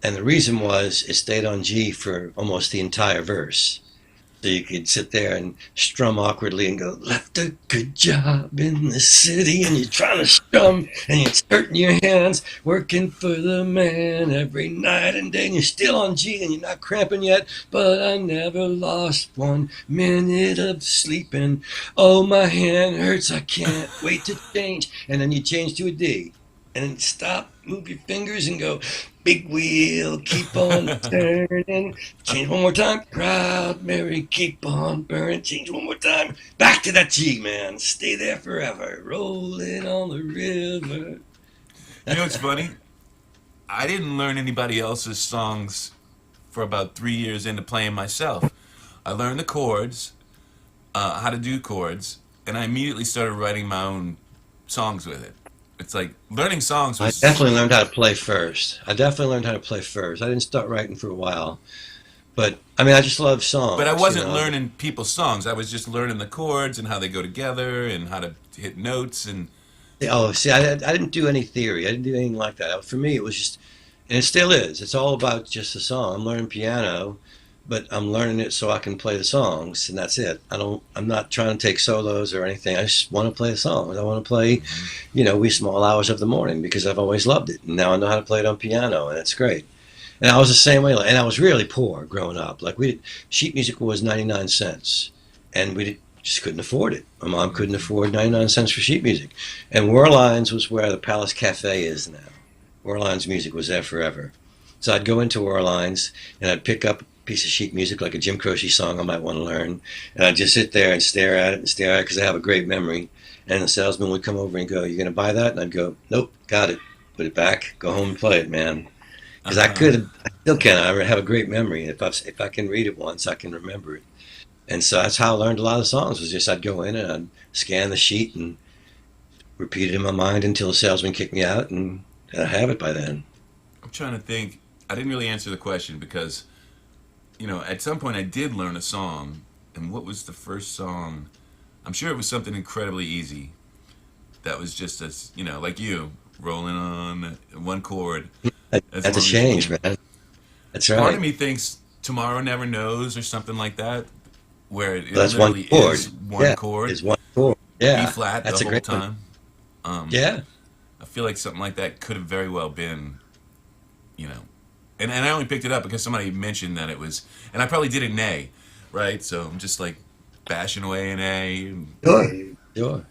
and the reason was it stayed on G for almost the entire verse. So you could sit there and strum awkwardly and go, left a good job in the city, and you're trying to strum, and you're hurting your hands, working for the man every night and day, and you're still on G, and you're not cramping yet, but I never lost 1 minute of sleeping. Oh, my hand hurts, I can't wait to change. And then you change to a D, and then stop, move your fingers, and go, big wheel, keep on turning. Change one more time. Proud Mary, keep on burning. Change one more time. Back to that G, man. Stay there forever. Rolling on the river. You know what's funny? I didn't learn anybody else's songs for about 3 years into playing myself. I learned the chords, how to do chords, and I immediately started writing my own songs with it. It's like learning songs I was. definitely learned how to play first. I definitely learned how to play first. I didn't start writing for a while. But, I mean, I just love But I songs, you wasn't know. learning people's songs. I was just learning the chords and how they go together and how to hit notes. And Oh, see, I didn't do any theory. I didn't do anything like that. For me, it was just, and it still is. It's all about just the song. I'm learning piano, but I'm learning it so I can play the songs, and that's it. I'm not trying to take solos or anything. I just want to play the songs. I want to play, wee small hours of the morning because I've always loved it. And now I know how to play it on piano, and it's great. And I was the same way, and I was really poor growing up. Like sheet music was 99 cents, and just couldn't afford it. My mom couldn't afford 99 cents for sheet music. And Warlines was where the Palace Cafe is now. Warlines music was there forever. So I'd go into Warlines, and I'd pick up a piece of sheet music, like a Jim Croce song I might want to learn, and I'd just sit there and stare at it and stare at it because I have a great memory. And the salesman would come over and go, "You gonna buy that?" And I'd go, "Nope, got it. Put it back. Go home and play it, man." Because uh, I still can. I have a great memory. If I can read it once, I can remember it. And so that's how I learned a lot of songs. Was just I'd go in and I'd scan the sheet and repeat it in my mind until the salesman kicked me out, and I have it by then. I'm trying to think. I didn't really answer the question because, at some point I did learn a song. And what was the first song? I'm sure it was something incredibly easy. That was just as, like you, rolling on one chord as That's a long as you change, can. man. That's Part of right. me thinks Tomorrow Never Knows or something like that, where it That's one literally chord. is one Yeah, chord, is one chord. B Yeah, flat the that's a whole great one. time. Um, Yeah, I feel like something like that could have very well been, you know, and I only picked it up because somebody mentioned that it was, and I probably did it in A, right? So I'm just like bashing away in A, sure, sure.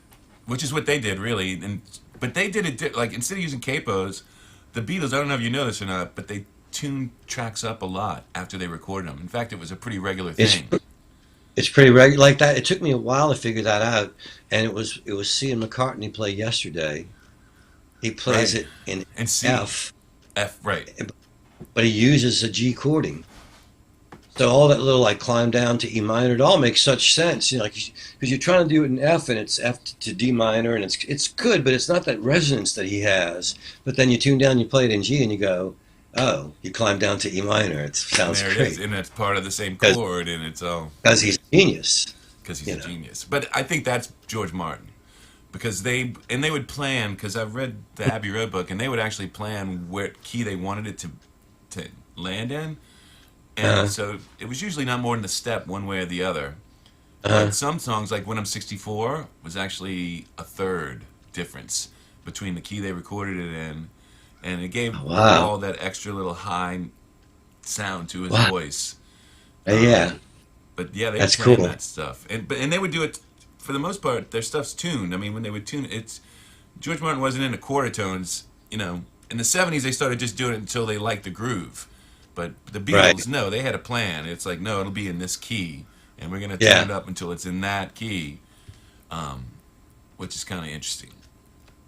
which is what they did really, and but they did it like instead of using capos, the Beatles. I don't know if you know this or not, but they tuned tracks up a lot after they recorded them. In fact, it was a pretty regular It's thing. it's pretty regular like that. It took me a while to figure that out, and it was seeing McCartney play yesterday. He plays Right. it in And C, F, F, right. but he uses a G chording. So all that little like climb down to E minor, it all makes such sense, like because you're trying to do it in F and it's F to D minor, and it's good, but it's not that resonance that he has. But then you tune down, you play it in G, and you go, oh, you climb down to E minor. It And sounds there it is. great And it's part of the same because chord, and it's all he's a genius, because he's you a know. genius. But I think that's George Martin. Because they would plan, because I've read the Abbey Road book, and they would actually plan what key they wanted it to land in. And so it was usually not more than a step one way or the other. But some songs, like When I'm 64, was actually a third difference between the key they recorded it in, and it gave Wow. Paul that extra little high sound to his Wow. voice. Yeah, But yeah, they were that's playing cool. that stuff, and they would do it for the most part. Their stuff's tuned. I mean, when they would tune it, it's George Martin wasn't into quarter tones. You know, in the '70s they started just doing it until they liked the groove. But the Right. Beatles, no, they had a plan. It's like, no, it'll be in this key, and we're gonna turn Yeah. it up until it's in that key, which is kind of interesting.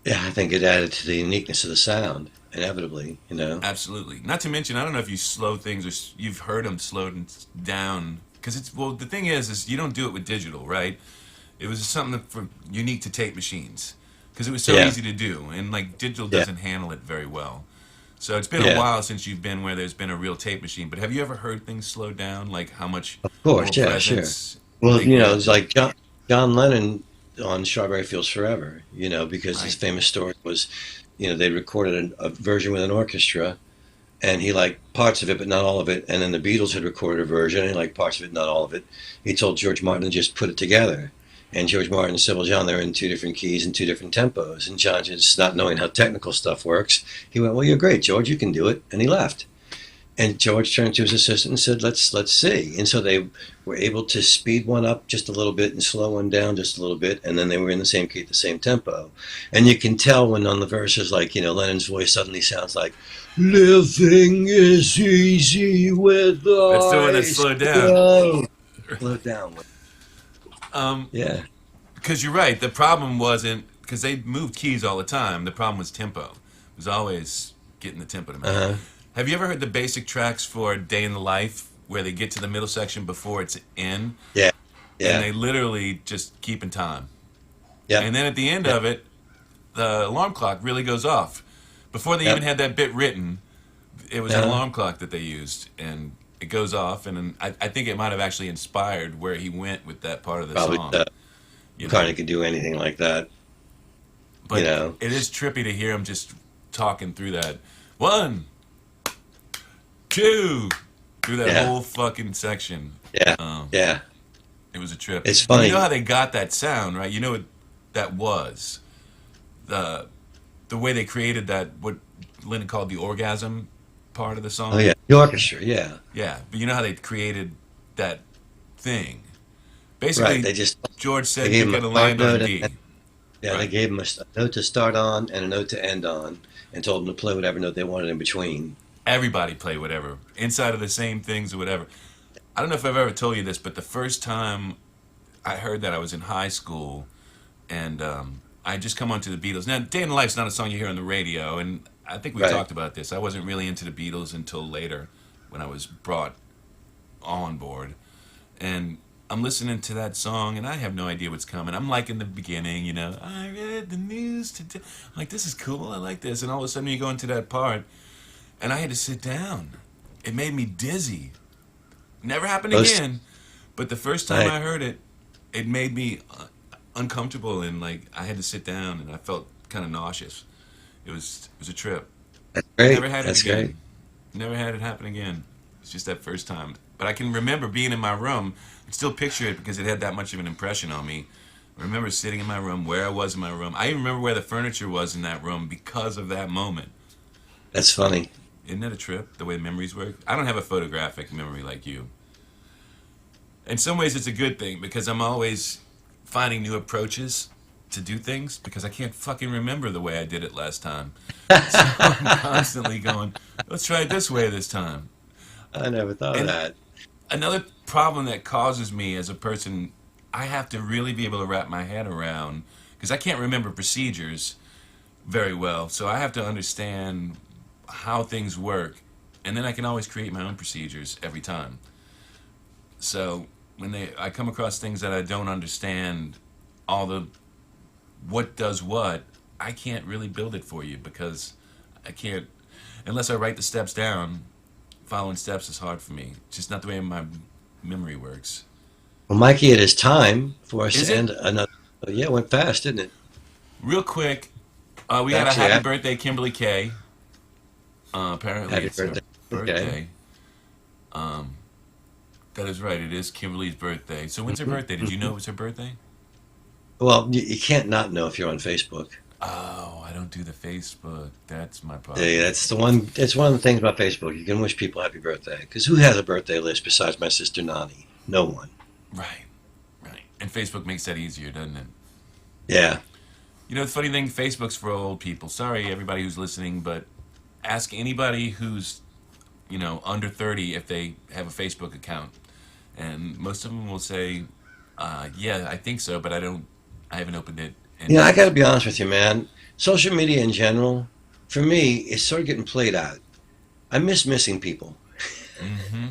Yeah, I think it added to the uniqueness of the sound, inevitably, you know. Absolutely. Not to mention, I don't know if you slow things or you've heard them slowed down because it's well. The thing is you don't do it with digital, right? It was something unique to tape machines because it was so Yeah. easy to do, and like digital Yeah. doesn't handle it very well. So it's been a Yeah. while since you've been where there's been a real tape machine. But have you ever heard things slow down? Like how much Of course. more Yeah, sure. presence Well, they you know, get? it's like John Lennon on Strawberry Fields Forever, you know, because his Right. famous story was, you know, they recorded a version with an orchestra and he liked parts of it, but not all of it. And then the Beatles had recorded a version and he liked parts of it, not all of it. He told George Martin to just put it together. And George Martin said, well, John, they're in two different keys and two different tempos. And John, just not knowing how technical stuff works, he went, well, you're great, George, you can do it. And he left. And George turned to his assistant and said, let's see. And so they were able to speed one up just a little bit and slow one down just a little bit. And then they were in the same key at the same tempo. And you can tell when on the verses, like, you know, Lennon's voice suddenly sounds like, living is easy with That's the one that eyes slowed down. closed. Slow down. Um, Yeah. because you're right. The problem wasn't because they moved keys all the time. The problem was tempo. It was always getting the tempo to match. Uh-huh. Have you ever heard the basic tracks for Day in the Life where they get to the middle section before it's in Yeah. and Yeah. they literally just keep in time? Yep. And then at the end Yep. of it, the alarm clock really goes off. Before they even Yep. had that bit written, it was an Uh-huh. alarm clock that they used, and it goes off. And then I think it might have actually inspired where he went with that part of the Probably song. You know, McCartney could do anything like that, you but know. it is trippy to hear him just talking through that 1, 2, through that Yeah. whole fucking section. Yeah. Um, Yeah. it was a trip. It's And you funny. know how they got that sound, right? You know what that was the the way they created that what Lennon called the orgasm part of the Oh, song. yeah. The orchestra. Yeah. Yeah, but you know how they created that thing. Right. Basically, They just George they said gave you him got a to start land on a note, D. and yeah, they Right. gave him a note to start on and a note to end on, and told them to play whatever note they wanted in between. Everybody play whatever inside of the same things or whatever. I don't know if I've ever told you this, but the first time I heard that I was in high school, and I had just come onto the Beatles. Now, Day in the Life's not a song you hear on the radio, and I think we Right. talked about this. I wasn't really into the Beatles until later when I was brought on board. And I'm listening to that song, and I have no idea what's coming. I'm like in the beginning, you know, I read the news today. I'm like, this is cool. I like this. And all of a sudden you go into that part, and I had to sit down. It made me dizzy. Never happened Most again. But the first time right. I heard it, it made me uncomfortable, and like I had to sit down, and I felt kind of nauseous. It was a trip. That's great. Never had it That's great. again. Never had it happen again. It's just that first time. But I can remember being in my room and still picture it because it had that much of an impression on me. I remember sitting in my room, where I was in my room. I even remember where the furniture was in that room because of that moment. That's funny. Isn't that a trip, the way memories work? I don't have a photographic memory like you. In some ways, it's a good thing because I'm always finding new approaches to do things because I can't fucking remember the way I did it last time. So I'm constantly going, let's try it this way this time. I never thought of And that. another problem that causes me as a person, I have to really be able to wrap my head around because I can't remember procedures very well. So I have to understand how things work, and then I can always create my own procedures every time. So when I come across things that I don't understand, all the what does what, I can't really build it for you because I can't unless I write the steps down. Following steps is hard for me. It's just not the way my memory works. Well, Mikey, it is time for us Is to it? end another. Oh, yeah, it went fast, didn't it? Real quick, we got a Actually, happy birthday, Kimberly K. Apparently happy it's her birthday. Okay. birthday. That is right. It is Kimberly's birthday. So when's her birthday? Did you know it was her birthday? Well, you can't not know if you're on Facebook. Oh, I don't do the Facebook. That's my Yeah, problem. that's the one. It's one of the things about Facebook. You can wish people happy birthday because who has a birthday list besides my sister Nani? No one. Right, right. And Facebook makes that easier, doesn't it? Yeah. You know, the funny thing, Facebook's for old people. Sorry, everybody who's listening, but ask anybody who's, under 30 if they have a Facebook account. And most of them will say, yeah, I think so, but I haven't opened it in I got to years. be honest with you, man. Social media in general, for me, is sort of getting played out. I miss missing people. Mm-hmm.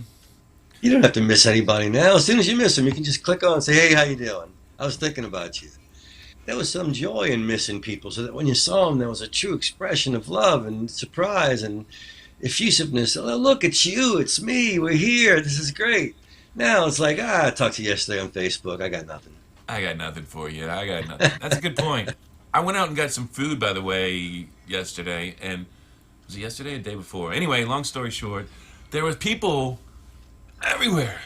You don't have to miss anybody now. As soon as you miss them, you can just click on and say, "Hey, how you doing? I was thinking about you." There was some joy in missing people, so that when you saw them, there was a true expression of love and surprise and effusiveness. Oh, look, it's you, it's me, we're here, this is great. Now it's like, I talked to you yesterday on Facebook, I got nothing. I got nothing for you. I got nothing. That's a good point. I went out and got some food, by the way, yesterday, and was it yesterday or the day before? Anyway, long story short, there was people everywhere,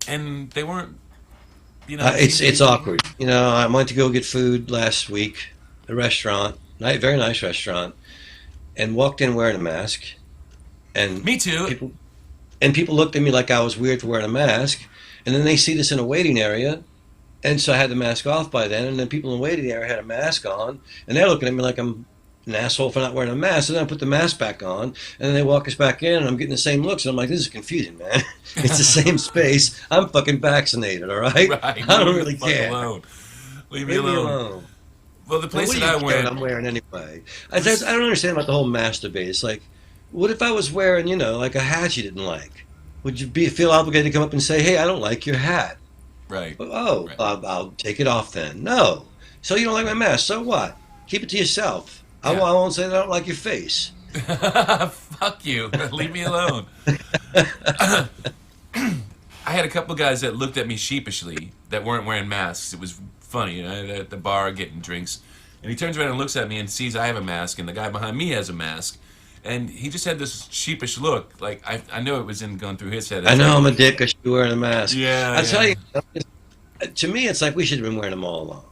and they weren't, it seemed to It's be. awkward. I went to go get food last week, a restaurant, very nice restaurant, and walked in wearing a mask, and Me too. people people looked at me like I was weird for wearing a mask, and then they see this in a waiting area. And so I had the mask off by then, and then people in the waiting area had a mask on, and they're looking at me like I'm an asshole for not wearing a mask. So then I put the mask back on, and then they walk us back in, and I'm getting the same looks, and I'm like, this is confusing, man. It's the same space. I'm fucking vaccinated, all right? Right. I Leave don't me the really fuck care. alone. Leave me Leave me alone. alone. Well, the And place what do that you I care what went I'm wearing anyway? I was don't understand about the whole mask debate. It's like, what if I was wearing, like a hat you didn't like? Would you feel obligated to come up and say, hey, I don't like your hat? right. Oh, Right. I'll take it off then. No. So you don't like my mask? So what? Keep it to yourself. Yeah. I won't say that I don't like your face. Fuck you. Leave me alone. I had a couple guys that looked at me sheepishly that weren't wearing masks. It was funny, at the bar getting drinks. And he turns around and looks at me and sees I have a mask, and the guy behind me has a mask. And he just had this sheepish look. Like, I know it was in going through his head. I It's know like, I'm a dick. I should be wearing a mask. yeah, I tell yeah. you, to me, it's like we should have been wearing them all along.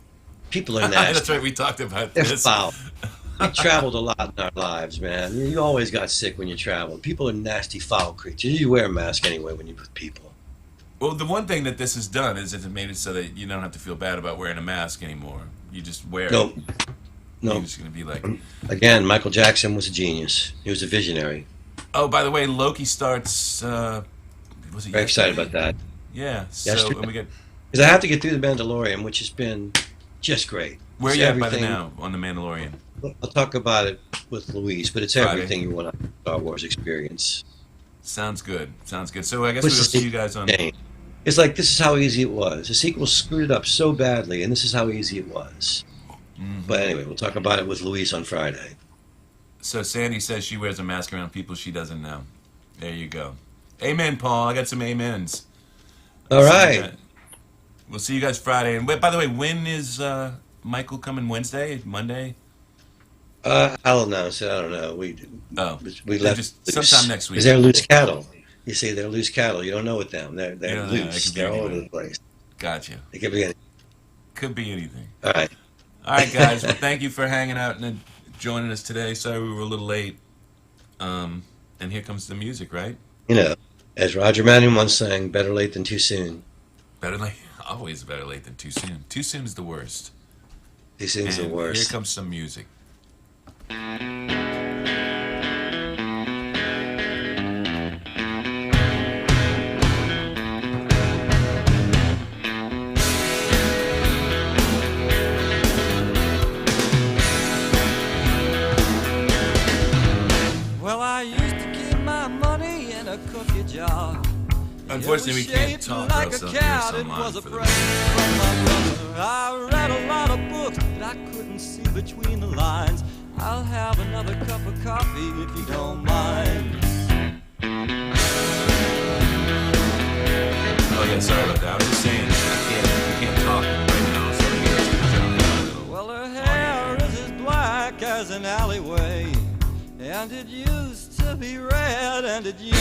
People are That's nasty. right, we talked about They're this. foul. We traveled a lot in our lives, man. You always got sick when you traveled. People are nasty, foul creatures. You wear a mask anyway when you're with people. Well, the one thing that this has done is it made it so that you don't have to feel bad about wearing a mask anymore. You just wear it. No, You're no. just going to be like, Again, Michael Jackson was a genius. He was a visionary. oh, by the way, Loki starts, was it Very excited yesterday? about that. Yeah, so, Yesterday. and we get, Because I have to get through the Mandalorian, which has been just great. where are It's you at by the everything. now on The Mandalorian? I'll talk about it with Louise, but it's Friday. everything you want a Star Wars experience. Sounds good. Sounds good. So I guess What's we'll the see you sequel guys on. name? It's like this is how easy it was. The sequel screwed it up so badly, and this is how easy it was. But Hmm. anyway, we'll talk about it with Louise on Friday. So Sandy says she wears a mask around people she doesn't know. There you go. Amen, Paul. I got some amens. All See you right. guys- We'll see you guys Friday. And by the way, when is Michael coming? Wednesday? Monday? I'll announce it. I don't know. Oh, We they're left just loose sometime next week. because they're loose cattle. You see, they're loose cattle. You don't know with them. They're You don't know. It loose. could be They're all over anything. the place. Gotcha. They could be anything. Could be anything. All right. All right, guys. Well, thank you for hanging out and joining us today. Sorry we were a little late. And here comes the music, right? As Roger Manning once sang, "Better late than too soon." Better late. Always better late than too soon. Too soon is the worst. Too soon's the And here worst. comes some music. Well, I used to keep my money in a cookie jar. Unfortunately, we It was can't shaped talk like or else a they'll hear us cat. It online was a for the present from my brother. I read a lot of books, but I couldn't see between the lines. I'll have another cup of coffee if you don't mind. Oh yeah, sorry about that. I was just saying, we can't talk right now, so we get Well, her hair is as black as an alleyway, and it used to to be red and it used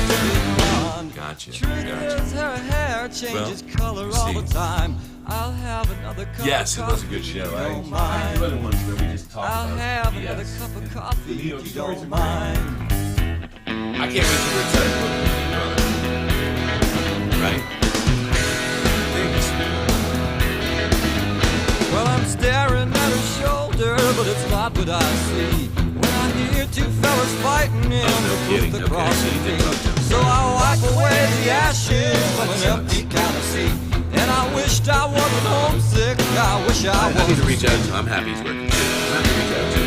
to be blonde. Gotcha. Truth is her hair changes color you all see. the time. I'll have another cup Yes, of it was a coffee good if you show. don't I do mind. other ones where we just talk I'll about have BS. another cup of And coffee the New York if you stories don't are great. mind. I can't wait to return to brother. Right? Thanks. Well, I'm staring at her shoulder, but it's not what I see. When I hear two fellas fighting in Oh, no the kidding. booth Okay, across so the you did street. talk to him. So I wipe away the ashes from an That empty sucks. counter seat. And I wished I wasn't homesick. I wish I I need to wasn't. reach out to him. I'm happy he's working.